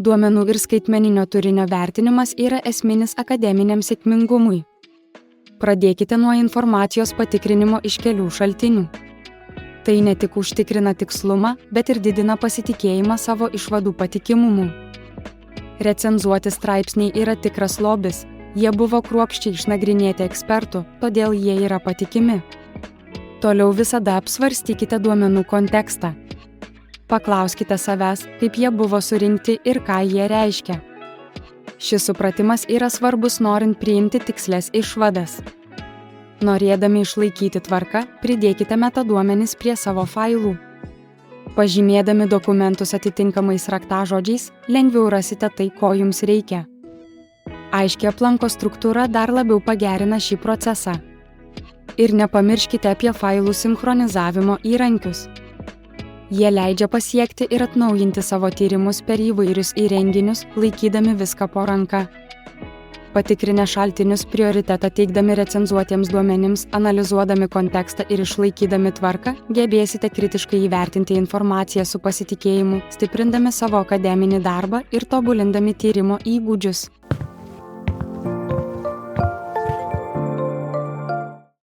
Duomenų ir skaitmeninio turinio vertinimas yra esminis akademiniam sėkmingumui. Pradėkite nuo informacijos patikrinimo iš kelių šaltinių. Tai ne tik užtikrina tikslumą, bet ir didina pasitikėjimą savo išvadų patikimumu. Recenzuoti straipsniai yra tikras lobis. Jie buvo kruopščiai išnagrinėti ekspertų, todėl jie yra patikimi. Toliau visada apsvarstykite duomenų kontekstą. Paklauskite savęs, kaip jie buvo surinkti ir ką jie reiškia. Šis supratimas yra svarbus norint priimti tikslės išvadas. Norėdami išlaikyti tvarką, pridėkite metaduomenis prie savo failų. Pažymėdami dokumentus atitinkamais raktažodžiais, lengviau rasite tai, ko jums reikia. Aiški aplanko struktūra dar labiau pagerina šį procesą. Ir nepamirškite apie failų sinchronizavimo įrankius. Jie leidžia pasiekti ir atnaujinti savo tyrimus per įvairius įrenginius, laikydami viską po ranka. Patikrinę šaltinius prioritetą teikdami recenzuotiems duomenims, analizuodami kontekstą ir išlaikydami tvarką, gebėsite kritiškai įvertinti informaciją su pasitikėjimu, stiprindami savo akademinį darbą ir tobulindami tyrimo įgūdžius.